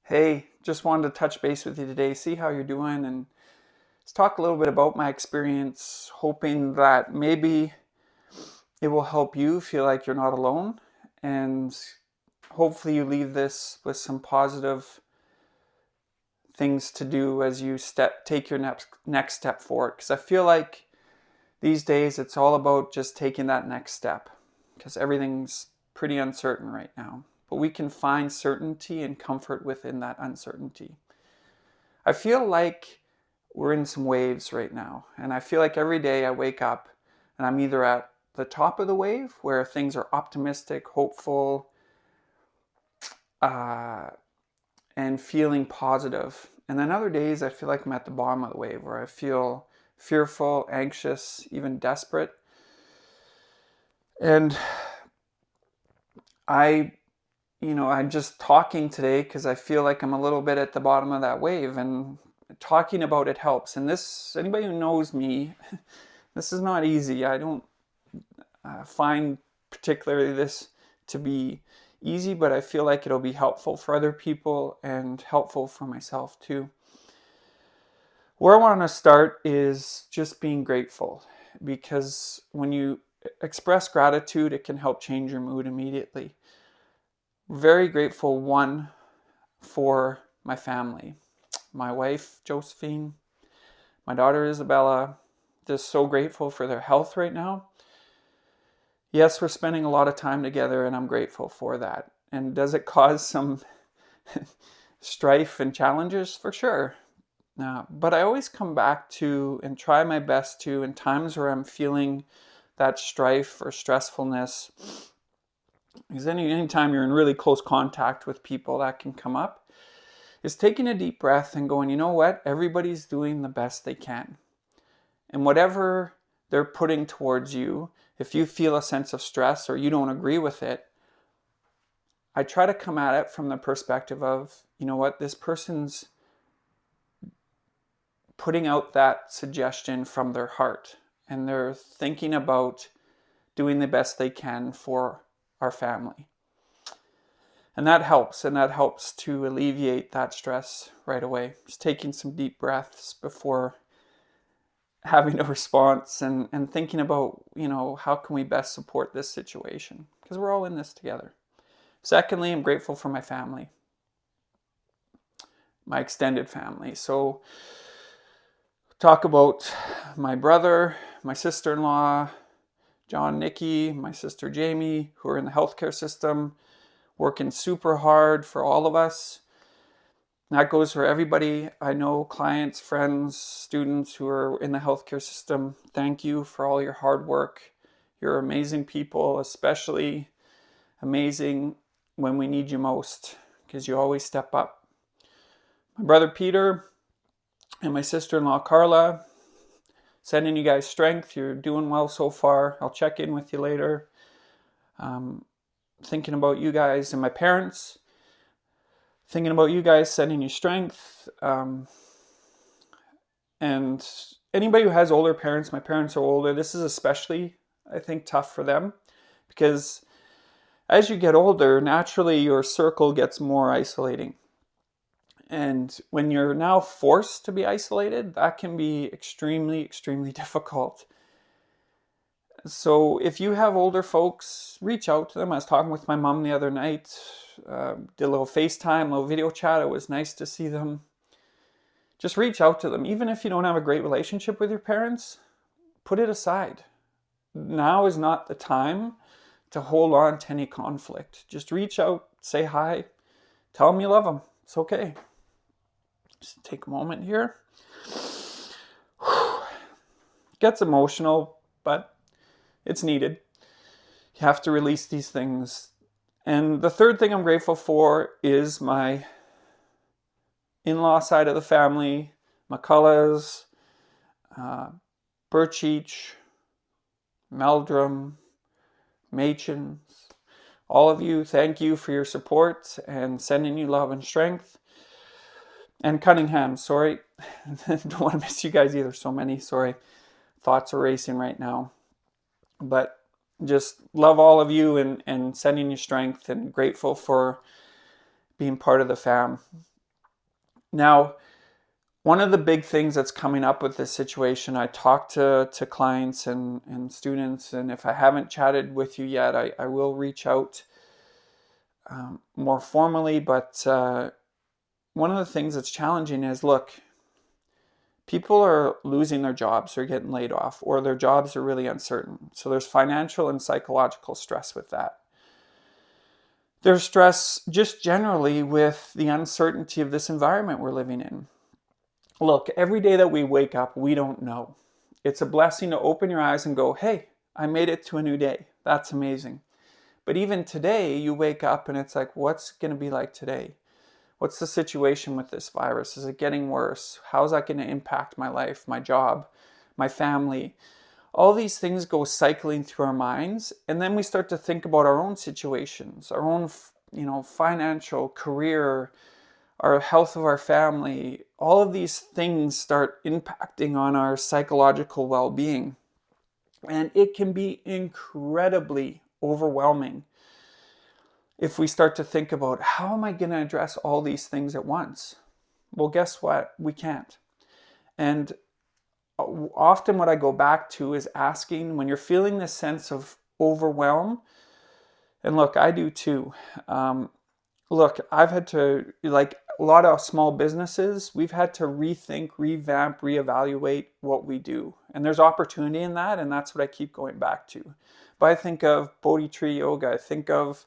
Hey, just wanted to touch base with you today, see how you're doing, and let's talk a little bit about my experience, hoping that maybe it will help you feel like you're not alone, and hopefully you leave this with some positive things to do as you take your next step forward. Because I feel like these days it's all about just taking that next step, because everything's pretty uncertain right now. But we can find certainty and comfort within that uncertainty. I feel like we're in some waves right now. And I feel like every day I wake up and I'm either at the top of the wave where things are optimistic, hopeful, uh, and feeling positive. And then other days I feel like I'm at the bottom of the wave where I feel fearful, anxious, even desperate. And I, I'm just talking today because I feel like I'm a little bit at the bottom of that wave, and talking about it helps. And this, anybody who knows me, this is not easy. I don't find particularly this to be easy, but I feel like it'll be helpful for other people and helpful for myself too. Where I want to start is just being grateful, because when you express gratitude, it can help change your mood immediately. Very grateful, one, for my family, my wife, Josephine, my daughter, Isabella. Just so grateful for their health right now. Yes, we're spending a lot of time together, and I'm grateful for that. And does it cause some strife and challenges? For sure. But I always come back to and try my best to, in times where I'm feeling that strife or stressfulness, because anytime you're in really close contact with people, that can come up, is taking a deep breath and going, you know what? Everybody's doing the best they can. And whatever they're putting towards you, if you feel a sense of stress or you don't agree with it, I try to come at it from the perspective of, you know what, this person's putting out that suggestion from their heart, and they're thinking about doing the best they can for our family. And that helps to alleviate that stress right away. Just taking some deep breaths before having a response, and thinking about, how can we best support this situation? Because we're all in this together. Secondly, I'm grateful for my family, my extended family. So talk about my brother, my sister-in-law, John, Nikki, my sister Jamie, who are in the healthcare system, working super hard for all of us. And that goes for everybody I know, clients, friends, students who are in the healthcare system. Thank you for all your hard work. You're amazing people, especially amazing when we need you most, because you always step up. My brother Peter and my sister-in-law Carla, sending you guys strength. You're doing well so far. I'll check in with you later. Thinking about you guys, and my parents, thinking about you guys, sending you strength. And anybody who has older parents, my parents are older, this is especially, I think, tough for them, because as you get older, naturally your circle gets more isolating. And when you're now forced to be isolated, that can be extremely, extremely difficult. So if you have older folks, reach out to them. I was talking with my mom the other night, did a little FaceTime, a little video chat. It was nice to see them. Just reach out to them. Even if you don't have a great relationship with your parents, put it aside. Now is not the time to hold on to any conflict. Just reach out, say hi, tell them you love them. It's okay. Just take a moment here. Gets emotional, but it's needed. You have to release these things. And the third thing I'm grateful for is my in-law side of the family, McCulloughs, Birchich, Meldrum, Machins. All of you, thank you for your support and sending you love and strength. And Cunningham, sorry. Don't want to miss you guys either. So many, sorry. Thoughts are racing right now. But just love all of you, and sending you strength, and grateful for being part of the fam. Now, one of the big things that's coming up with this situation, I talk to clients and students, and if I haven't chatted with you yet, I will reach out more formally. But one of the things that's challenging is, look, people are losing their jobs or getting laid off, or their jobs are really uncertain. So there's financial and psychological stress with that. There's stress just generally with the uncertainty of this environment we're living in. Look, every day that we wake up, we don't know. It's a blessing to open your eyes and go, hey, I made it to a new day. That's amazing. But even today, you wake up and it's like, what's going to be like today? What's the situation with this virus? Is it getting worse? How's that going to impact my life, my job, my family? All these things go cycling through our minds, and then we start to think about our own situations, our own, financial, career, our health of our family. All of these things start impacting on our psychological well-being, and it can be incredibly overwhelming if we start to think about, how am I going to address all these things at once? Well, guess what? We can't. And often what I go back to is asking, when you're feeling this sense of overwhelm, and look, I do too. Look, I've had to, like a lot of small businesses, we've had to rethink, revamp, reevaluate what we do. And there's opportunity in that, and that's what I keep going back to. But I think of Bodhi Tree Yoga, I think of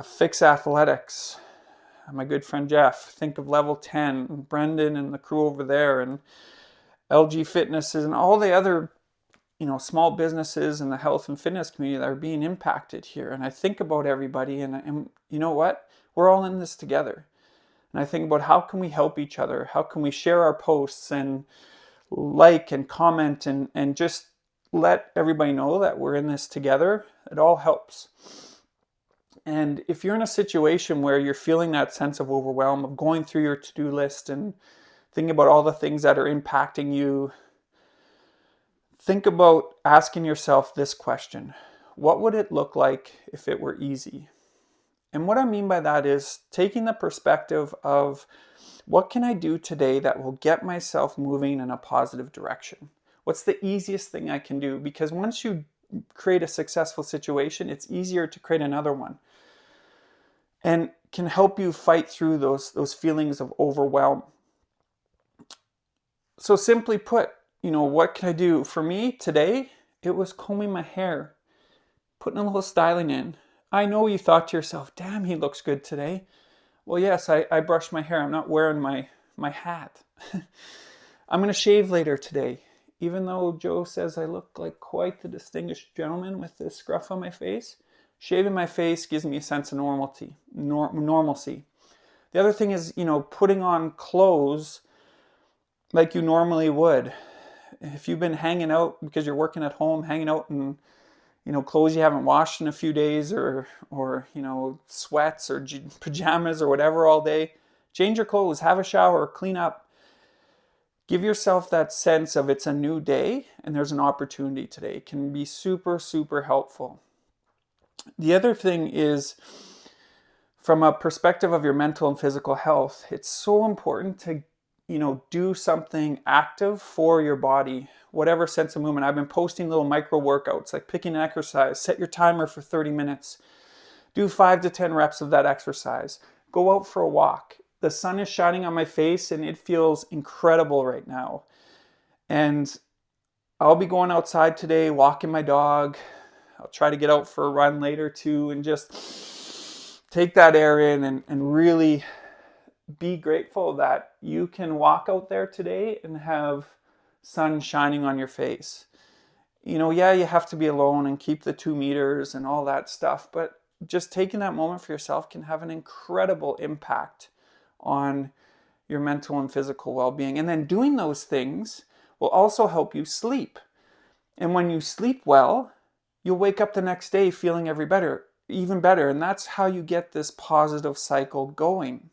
Fix Athletics, my good friend Jeff, think of Level 10, and Brendan and the crew over there, and LG Fitnesses, and all the other small businesses in the health and fitness community that are being impacted here. And I think about everybody, and you know what? We're all in this together. And I think about, how can we help each other? How can we share our posts and like and comment and just let everybody know that we're in this together? It all helps. And if you're in a situation where you're feeling that sense of overwhelm, of going through your to-do list and thinking about all the things that are impacting you, think about asking yourself this question: what would it look like if it were easy? And what I mean by that is taking the perspective of, what can I do today that will get myself moving in a positive direction? What's the easiest thing I can do? Because once you create a successful situation, it's easier to create another one, and can help you fight through those feelings of overwhelm. So simply put, what can I do? For me today, it was combing my hair, putting a little styling in. I know you thought to yourself, damn, he looks good today. Well, yes, I brushed my hair. I'm not wearing my hat. I'm going to shave later today. Even though Joe says I look like quite the distinguished gentleman with this scruff on my face, shaving my face gives me a sense of normalcy. The other thing is, putting on clothes like you normally would. If you've been hanging out because you're working at home, hanging out in clothes you haven't washed in a few days, or sweats or pajamas or whatever all day, change your clothes, have a shower, clean up. Give yourself that sense of, it's a new day and there's an opportunity today. It can be super, super helpful. The other thing is, from a perspective of your mental and physical health, it's so important to do something active for your body, whatever sense of movement. I've been posting little micro workouts, like picking an exercise, set your timer for 30 minutes, do 5 to 10 reps of that exercise, go out for a walk. The sun is shining on my face and it feels incredible right now. And I'll be going outside today, walking my dog. I'll try to get out for a run later too, and just take that air in and really be grateful that you can walk out there today and have sun shining on your face. Yeah, you have to be alone and keep the 2 meters and all that stuff, but just taking that moment for yourself can have an incredible impact on your mental and physical well-being. And then doing those things will also help you sleep. And when you sleep well, you'll wake up the next day feeling even better. And that's how you get this positive cycle going.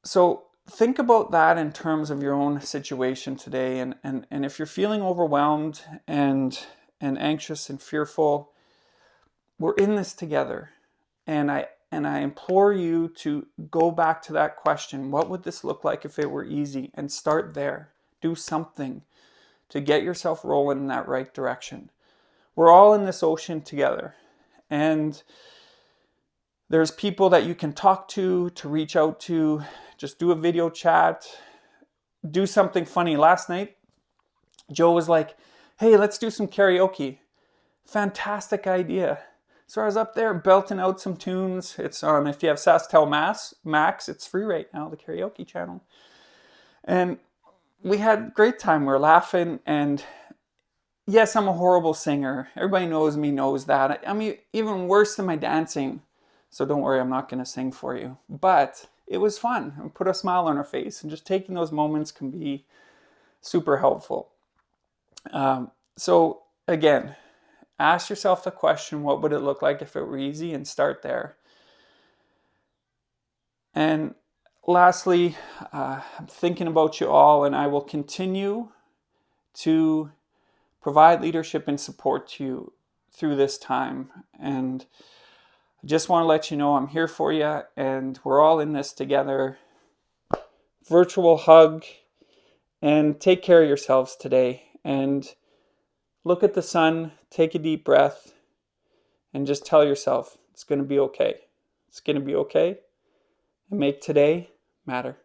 So think about that in terms of your own situation today. And if you're feeling overwhelmed and anxious and fearful, we're in this together. And And I implore you to go back to that question. What would this look like if it were easy? And start there. Do something to get yourself rolling in that right direction. We're all in this ocean together. And there's people that you can talk to reach out to. Just do a video chat. Do something funny. Last night, Joe was like, hey, let's do some karaoke. Fantastic idea. So I was up there belting out some tunes. It's on, if you have SaskTel Max, it's free right now, the karaoke channel. And we had a great time. We were laughing. And yes, I'm a horrible singer. Everybody knows that. I mean, even worse than my dancing. So don't worry, I'm not going to sing for you. But it was fun. It put a smile on our face. And just taking those moments can be super helpful. So again, ask yourself the question, what would it look like if it were easy? And start there. And lastly, I'm thinking about you all, and I will continue to provide leadership and support to you through this time. And I just want to let you know I'm here for you, and we're all in this together. Virtual hug, and take care of yourselves today. And look at the sun, take a deep breath, and just tell yourself it's going to be okay. It's going to be okay. And make today matter.